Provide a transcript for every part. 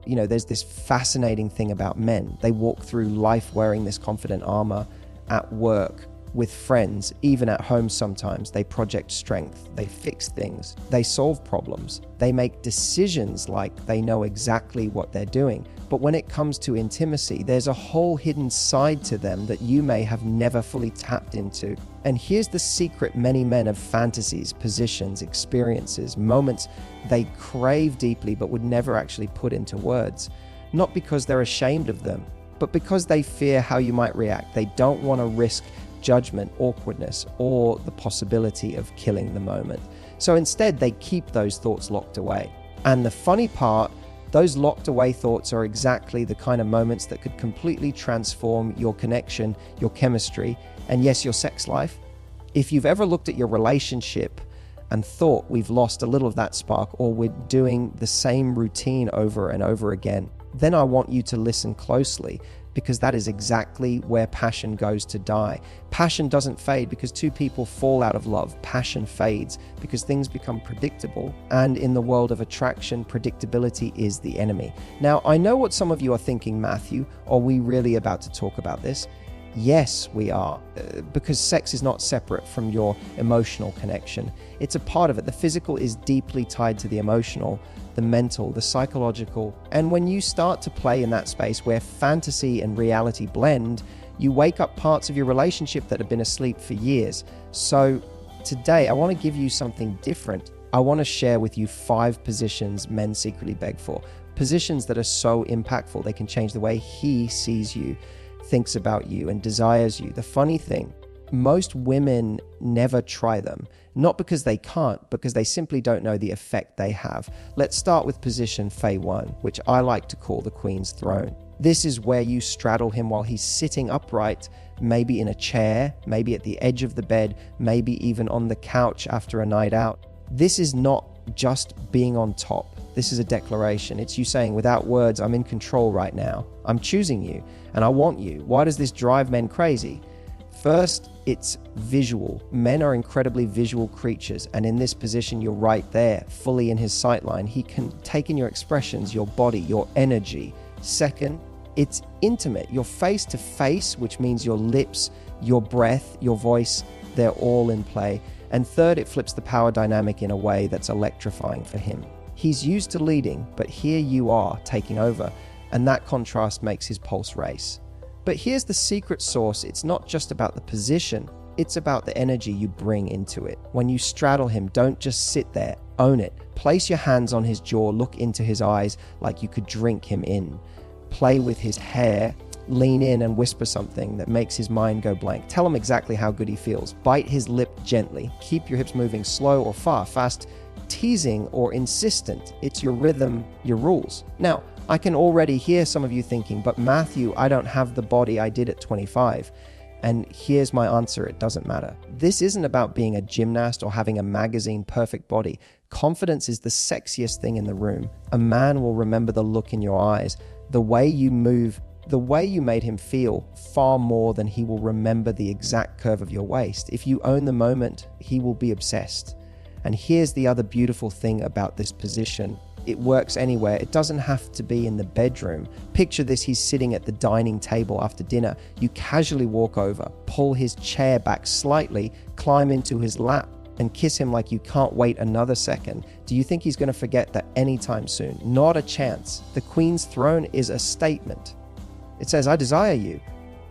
there's this fascinating thing about men. They walk through life wearing this confident armor at work, with friends, even at home sometimes. They project strength, they fix things, they solve problems, they make decisions like they know exactly what they're doing. But when it comes to intimacy, there's a whole hidden side to them that you may have never fully tapped into. And here's the secret many men have: fantasies, positions, experiences, moments they crave deeply but would never actually put into words. Not because they're ashamed of them, but because they fear how you might react. They don't want to risk judgment, awkwardness, or the possibility of killing the moment. So instead, they keep those thoughts locked away. And the funny part, those locked away thoughts are exactly the kind of moments that could completely transform your connection, your chemistry, and yes, your sex life. If you've ever looked at your relationship and thought we've lost a little of that spark, or we're doing the same routine over and over again, then I want you to listen closely, because that is exactly where passion goes to die. Passion doesn't fade because two people fall out of love. Passion fades because things become predictable. And in the world of attraction, predictability is the enemy. Now, I know what some of you are thinking, Matthew. Are we really about to talk about this? Yes, we are, because sex is not separate from your emotional connection. It's a part of it. The physical is deeply tied to the emotional, the mental, the psychological. And when you start to play in that space where fantasy and reality blend, you wake up parts of your relationship that have been asleep for years. So today, I want to give you something different. I want to share with you 5 positions men secretly beg for. Positions that are so impactful, they can change the way he sees you, thinks about you, and desires you. The funny thing, most women never try them, not because they can't, because they simply don't know the effect they have. Let's start with position Phase 1, which I like to call the Queen's Throne. This is where you straddle him while he's sitting upright, maybe in a chair, maybe at the edge of the bed, maybe even on the couch after a night out. This is not just being on top. This is a declaration. It's you saying, without words, I'm in control right now. I'm choosing you, and I want you. Why does this drive men crazy? First, it's visual. Men are incredibly visual creatures, and in this position, you're right there, fully in his sightline. He can take in your expressions, your body, your energy. Second, it's intimate. You're face to face, which means your lips, your breath, your voice, they're all in play. And third, it flips the power dynamic in a way that's electrifying for him. He's used to leading, but here you are taking over, and that contrast makes his pulse race. But here's the secret sauce. It's not just about the position, it's about the energy you bring into it. When you straddle him, don't just sit there, own it. Place your hands on his jaw, look into his eyes like you could drink him in. Play with his hair, lean in and whisper something that makes his mind go blank. Tell him exactly how good he feels. Bite his lip gently. Keep your hips moving slow or fast, teasing or insistent. It's your rhythm, your rules. Now, I can already hear some of you thinking, but Matthew, I don't have the body I did at 25. And here's my answer, it doesn't matter. This isn't about being a gymnast or having a magazine perfect body. Confidence is the sexiest thing in the room. A man will remember the look in your eyes, the way you move, the way you made him feel, far more than he will remember the exact curve of your waist. If you own the moment, he will be obsessed. And here's the other beautiful thing about this position. It works anywhere. It doesn't have to be in the bedroom. Picture this, he's sitting at the dining table after dinner. You casually walk over, pull his chair back slightly, climb into his lap, and kiss him like you can't wait another second. Do you think he's going to forget that anytime soon? Not a chance. The Queen's Throne is a statement. It says, I desire you.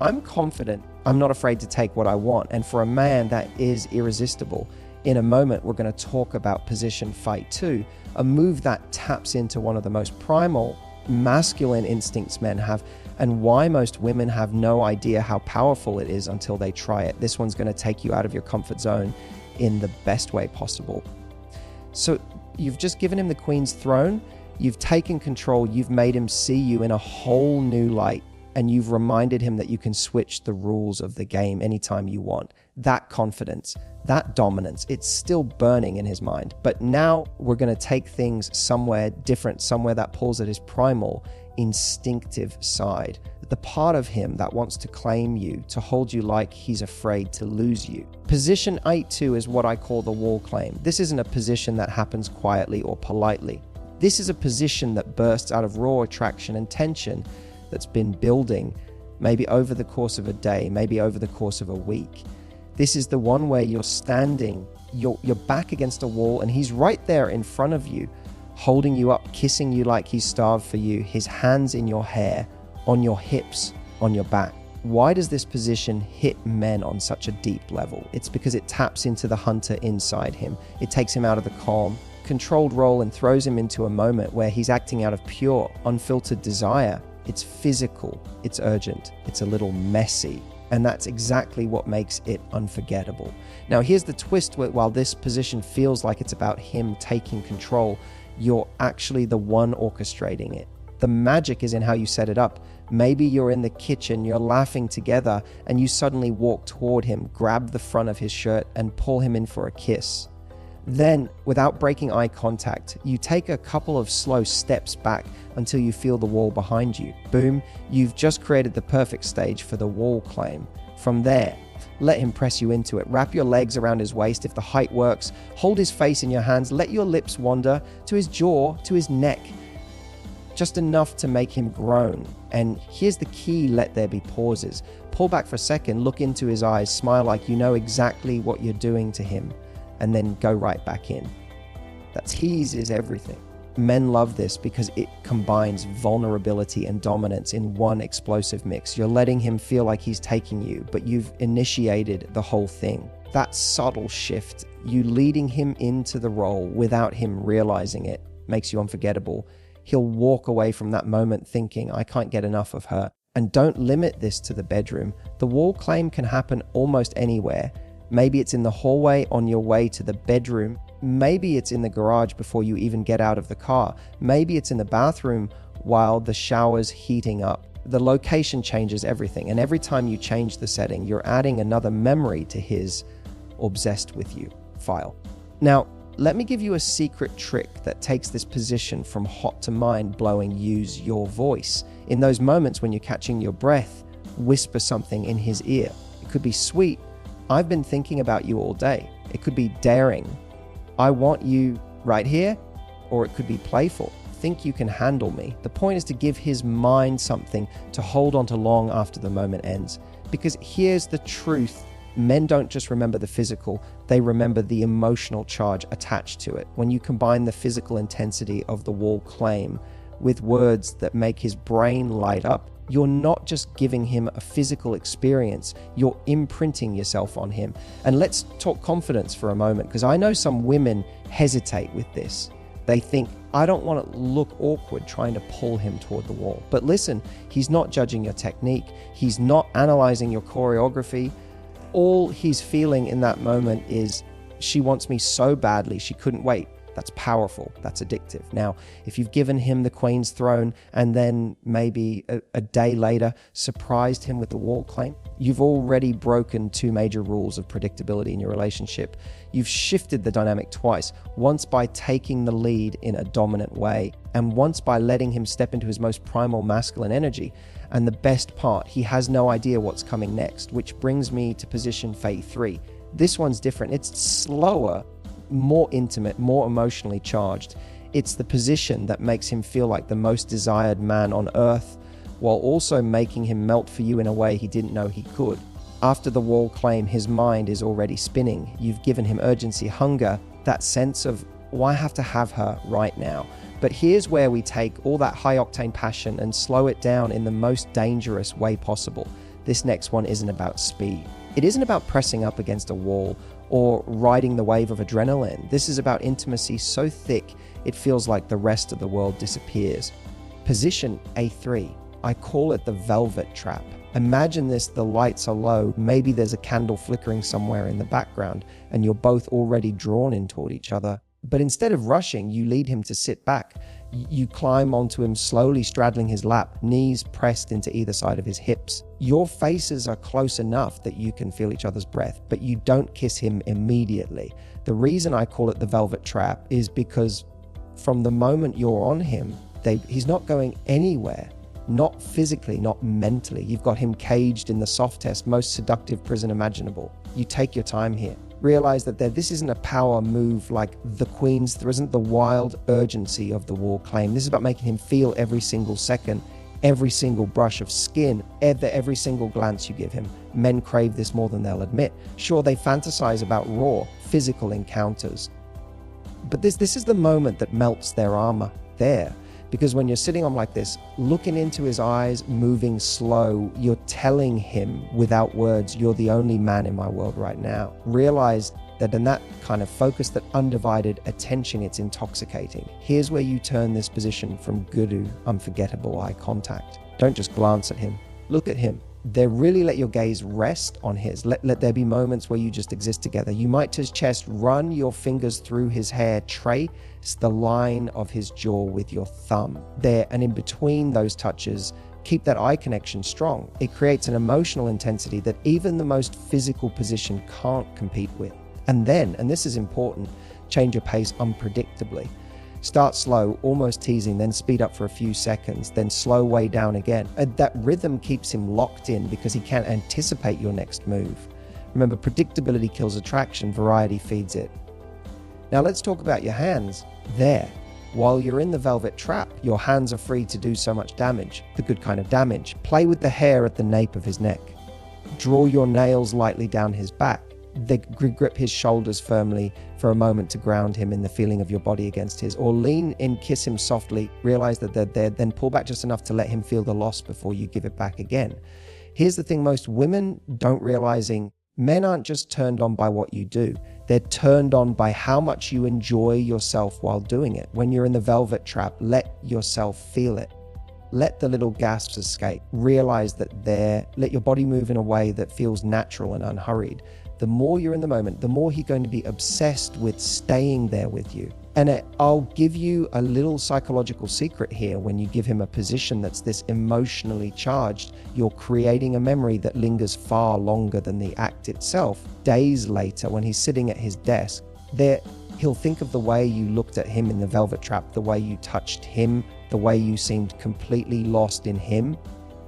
I'm confident. I'm not afraid to take what I want. And for a man, that is irresistible. In a moment, we're going to talk about position Fight 2, a move that taps into one of the most primal, masculine instincts men have, and why most women have no idea how powerful it is until they try it. This one's going to take you out of your comfort zone in the best way possible. So you've just given him the Queen's Throne, you've taken control, you've made him see you in a whole new light, and you've reminded him that you can switch the rules of the game anytime you want. That confidence, that dominance, it's still burning in his mind. But now we're going to take things somewhere different, somewhere that pulls at his primal, instinctive side. The part of him that wants to claim you, to hold you like he's afraid to lose you. Position 8-2 is what I call the wall claim. This isn't a position that happens quietly or politely. This is a position that bursts out of raw attraction and tension that's been building, maybe over the course of a day, maybe over the course of a week. This is the one where you're standing, you're back against a wall, and he's right there in front of you, holding you up, kissing you like he's starved for you, his hands in your hair, on your hips, on your back. Why does this position hit men on such a deep level? It's because it taps into the hunter inside him. It takes him out of the calm, controlled role and throws him into a moment where he's acting out of pure, unfiltered desire. It's physical, it's urgent, it's a little messy, and that's exactly what makes it unforgettable. Now here's the twist: while this position feels like it's about him taking control, you're actually the one orchestrating it. The magic is in how you set it up. Maybe you're in the kitchen, you're laughing together, and you suddenly walk toward him, grab the front of his shirt, and pull him in for a kiss. Then, without breaking eye contact, you take a couple of slow steps back until you feel the wall behind you. Boom, you've just created the perfect stage for the wall claim. From there, let him press you into it. Wrap your legs around his waist if the height works. Hold his face in your hands. Let your lips wander to his jaw, to his neck. Just enough to make him groan. And here's the key: let there be pauses. Pull back for a second, look into his eyes, smile like you know exactly what you're doing to him, and then go right back in. That tease is everything. Men love this because it combines vulnerability and dominance in one explosive mix. You're letting him feel like he's taking you, but you've initiated the whole thing. That subtle shift, you leading him into the role without him realizing it, makes you unforgettable. He'll walk away from that moment thinking, I can't get enough of her. And don't limit this to the bedroom. The wall claim can happen almost anywhere. Maybe it's in the hallway on your way to the bedroom. Maybe it's in the garage before you even get out of the car. Maybe it's in the bathroom while the shower's heating up. The location changes everything. And every time you change the setting, you're adding another memory to his obsessed with you file. Now, let me give you a secret trick that takes this position from hot to mind-blowing. Use your voice. In those moments when you're catching your breath, whisper something in his ear. It could be sweet, I've been thinking about you all day. It could be daring, I want you right here. Or it could be playful, think you can handle me. The point is to give his mind something to hold on to long after the moment ends. Because here's the truth. Men don't just remember the physical, they remember the emotional charge attached to it. When you combine the physical intensity of the wall claim with words that make his brain light up, you're not just giving him a physical experience, you're imprinting yourself on him. And let's talk confidence for a moment, because I know some women hesitate with this. They think, I don't want to look awkward trying to pull him toward the wall. But listen, he's not judging your technique, he's not analyzing your choreography. All he's feeling in that moment is, she wants me so badly, she couldn't wait. That's powerful, that's addictive. Now, if you've given him the Queen's Throne and then maybe a day later surprised him with the wall claim, you've already broken two major rules of predictability in your relationship. You've shifted the dynamic twice, once by taking the lead in a dominant way, and once by letting him step into his most primal masculine energy. And the best part, he has no idea what's coming next, which brings me to position Phase 3. This one's different. It's slower, more intimate, more emotionally charged. It's the position that makes him feel like the most desired man on earth, while also making him melt for you in a way he didn't know he could. After the wall claim, his mind is already spinning. You've given him urgency, hunger, that sense of, oh, I have to have her right now. But here's where we take all that high-octane passion and slow it down in the most dangerous way possible. This next one isn't about speed. It isn't about pressing up against a wall or riding the wave of adrenaline. This is about intimacy so thick, it feels like the rest of the world disappears. Position A3. I call it the velvet trap. Imagine this, the lights are low, maybe there's a candle flickering somewhere in the background, and you're both already drawn in toward each other. But instead of rushing, you lead him to sit back. You climb onto him, slowly straddling his lap, knees pressed into either side of his hips. Your faces are close enough that you can feel each other's breath, but you don't kiss him immediately. The reason I call it the velvet trap is because from the moment you're on him, he's not going anywhere. Not physically, not mentally. You've got him caged in the softest, most seductive prison imaginable. You take your time here. Realize that this isn't a power move like the Queen's. There isn't the wild urgency of the war claim. This is about making him feel every single second, every single brush of skin, every single glance you give him. Men crave this more than they'll admit. Sure, they fantasize about raw, physical encounters. But this is the moment that melts their armor there. Because when you're sitting on like this, looking into his eyes, moving slow, you're telling him without words, you're the only man in my world right now. Realize that in that kind of focus, that undivided attention, it's intoxicating. Here's where you turn this position from guru, unforgettable eye contact. Don't just glance at him, look at him. Really let your gaze rest on his. Let there be moments where you just exist together. You might to his chest, run your fingers through his hair, trace the line of his jaw with your thumb there, and in between those touches, keep that eye connection strong. It creates an emotional intensity that even the most physical position can't compete with. And then, and this is important, change your pace unpredictably. Start slow, almost teasing, then speed up for a few seconds, then slow way down again. And that rhythm keeps him locked in because he can't anticipate your next move. Remember, predictability kills attraction, variety feeds it. Now let's talk about your hands. There, while you're in the velvet trap, your hands are free to do so much damage, the good kind of damage. Play with the hair at the nape of his neck. Draw your nails lightly down his back. They grip his shoulders firmly for a moment to ground him in the feeling of your body against his, or lean in, kiss him softly, realize that they're there, then pull back just enough to let him feel the loss before you give it back again. Here's the thing most women don't realizing, men aren't just turned on by what you do, they're turned on by how much you enjoy yourself while doing it. When you're in the velvet trap, let yourself feel it. Let the little gasps escape. Realize that let your body move in a way that feels natural and unhurried. The more you're in the moment, the more he's going to be obsessed with staying there with you. And I'll give you a little psychological secret here. When you give him a position that's this emotionally charged, you're creating a memory that lingers far longer than the act itself. Days later, when he's sitting at his desk, he'll think of the way you looked at him in the velvet trap, the way you touched him, the way you seemed completely lost in him.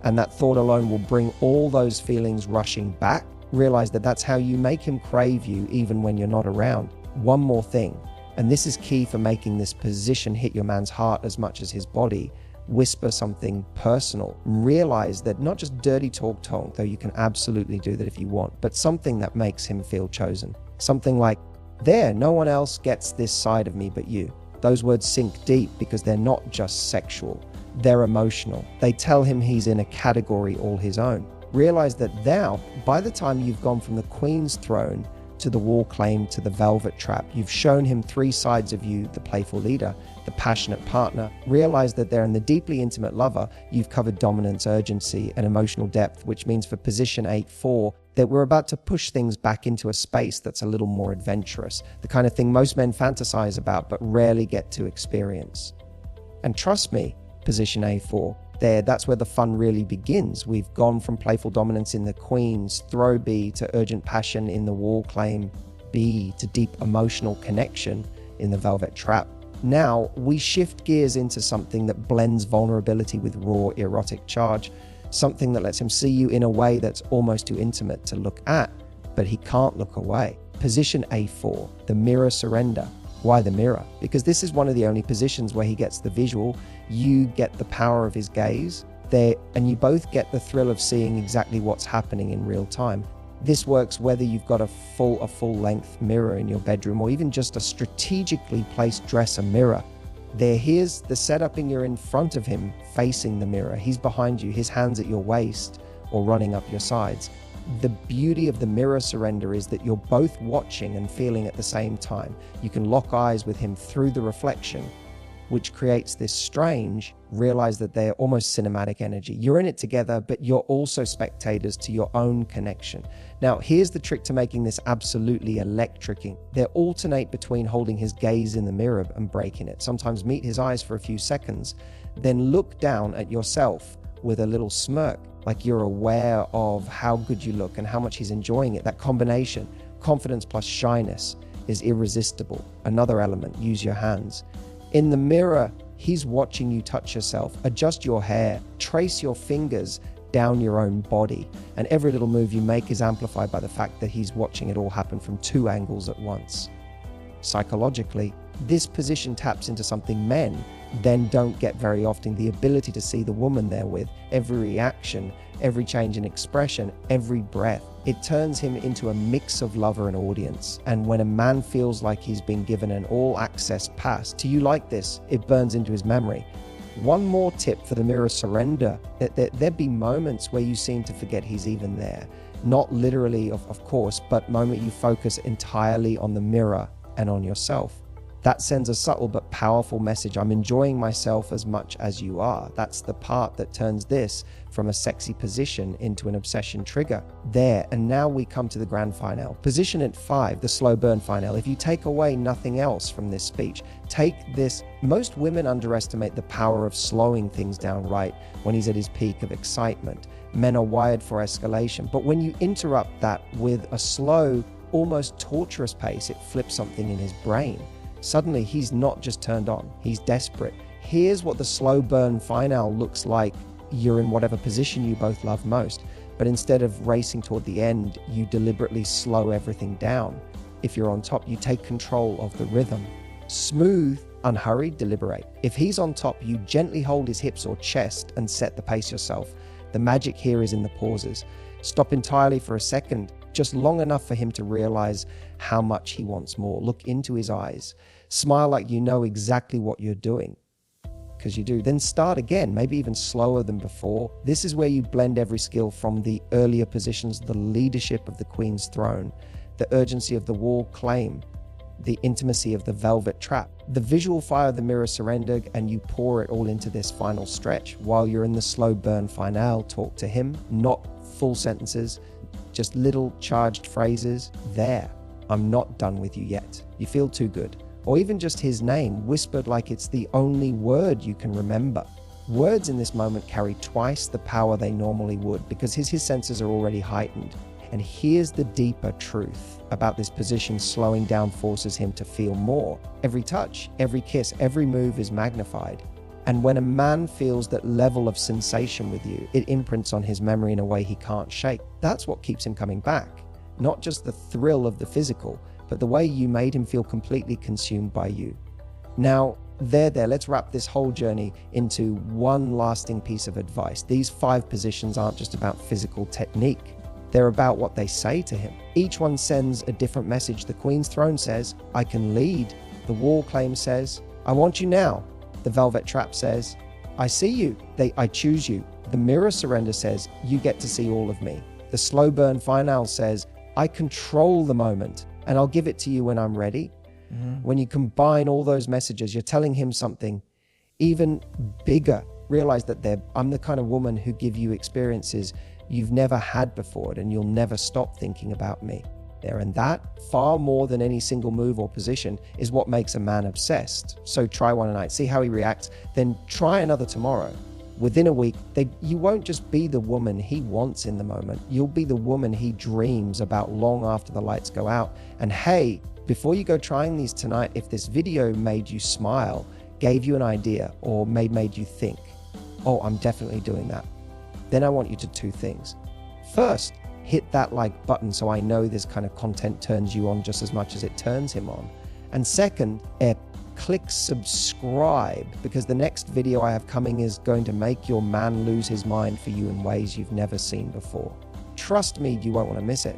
And that thought alone will bring all those feelings rushing back. Realize that that's how you make him crave you even when you're not around. One more thing, and this is key for making this position hit your man's heart as much as his body. Whisper something personal. Realize that not just dirty talk, though you can absolutely do that if you want, but something that makes him feel chosen. Something like, no one else gets this side of me but you. Those words sink deep because they're not just sexual, they're emotional. They tell him he's in a category all his own. Realize that now, by the time you've gone from the Queen's throne to the war claim to the velvet trap, you've shown him three sides of you: the playful leader, the passionate partner. Realize that they're in the deeply intimate lover. You've covered dominance, urgency, and emotional depth, which means for position 8-4 that we're about to push things back into a space that's a little more adventurous, the kind of thing most men fantasize about but rarely get to experience. And trust me, position A4, that's where the fun really begins. We've gone from playful dominance in the Queen's throw B to urgent passion in the war claim B to deep emotional connection in the velvet trap. Now we shift gears into something that blends vulnerability with raw erotic charge, something that lets him see you in a way that's almost too intimate to look at, but he can't look away. Position A4, the mirror surrender. Why the mirror? Because this is one of the only positions where he gets the visual, you get the power of his gaze, and you both get the thrill of seeing exactly what's happening in real time. This works whether you've got a full-length mirror in your bedroom or even just a strategically placed dresser mirror. Here's the setup, and you're in front of him facing the mirror. He's behind you, his hands at your waist or running up your sides. The beauty of the mirror surrender is that you're both watching and feeling at the same time. You can lock eyes with him through the reflection, which creates this strange, realize that they're almost cinematic energy. You're in it together, but you're also spectators to your own connection. Now, here's the trick to making this absolutely electric. They alternate between holding his gaze in the mirror and breaking it. Sometimes meet his eyes for a few seconds, then look down at yourself with a little smirk, like you're aware of how good you look and how much he's enjoying it. That combination, confidence plus shyness, is irresistible. Another element, use your hands. In the mirror, he's watching you touch yourself, adjust your hair, trace your fingers, down your own body. And every little move you make is amplified by the fact that he's watching it all happen from two angles at once. Psychologically, this position taps into something men then don't get very often: the ability to see the woman they're with, every reaction, every change in expression, every breath. It turns him into a mix of lover and audience. And when a man feels like he's been given an all-access pass to you like this, it burns into his memory. One more tip for the mirror surrender: there'd be moments where you seem to forget he's even there. Not literally, of course, but moment you focus entirely on the mirror and on yourself. That sends a subtle but powerful message: I'm enjoying myself as much as you are. That's the part that turns this from a sexy position into an obsession trigger. There, and now we come to the grand finale. Position at 5, the slow burn finale. If you take away nothing else from this speech, take this. Most women underestimate the power of slowing things down right when he's at his peak of excitement. Men are wired for escalation, but when you interrupt that with a slow, almost torturous pace, it flips something in his brain. Suddenly, he's not just turned on, he's desperate. Here's what the slow burn finale looks like. You're in whatever position you both love most, but instead of racing toward the end, you deliberately slow everything down. If you're on top, you take control of the rhythm. Smooth, unhurried, deliberate. If he's on top, you gently hold his hips or chest and set the pace yourself. The magic here is in the pauses. Stop entirely for a second, just long enough for him to realize how much he wants more. Look into his eyes. Smile like you know exactly what you're doing, because you do. Then start again, maybe even slower than before. This is where you blend every skill from the earlier positions: the leadership of the Queen's throne, the urgency of the wall claim, the intimacy of the velvet trap, the visual fire of the mirror surrender, and you pour it all into this final stretch. While you're in the slow burn finale, talk to him, not full sentences, just little charged phrases. There, I'm not done with you yet. You feel too good. Or even just his name, whispered like it's the only word you can remember. Words in this moment carry twice the power they normally would, because his senses are already heightened. And here's the deeper truth about this position: slowing down forces him to feel more. Every touch, every kiss, every move is magnified. And when a man feels that level of sensation with you, it imprints on his memory in a way he can't shake. That's what keeps him coming back. Not just the thrill of the physical, but the way you made him feel completely consumed by you. Now, let's wrap this whole journey into one lasting piece of advice. These 5 positions aren't just about physical technique. They're about what they say to him. Each one sends a different message. The Queen's throne says, I can lead. The wall claim says, I want you now. The velvet trap says, I see you. I choose you. The mirror surrender says, you get to see all of me. The slow burn finale says, I control the moment, and I'll give it to you when I'm ready. When you combine all those messages, you're telling him something even bigger. Realize that I'm the kind of woman who give you experiences you've never had before, and you'll never stop thinking about me. And that, far more than any single move or position, is what makes a man obsessed. So try one tonight, see how he reacts, then try another tomorrow. Within a week, you won't just be the woman he wants in the moment, you'll be the woman he dreams about long after the lights go out. And hey, before you go trying these tonight, if this video made you smile, gave you an idea, or made you think, oh, I'm definitely doing that, then I want you to 2 things. First, hit that like button so I know this kind of content turns you on just as much as it turns him on. And second, click subscribe, because the next video I have coming is going to make your man lose his mind for you in ways you've never seen before. Trust me, you won't want to miss it.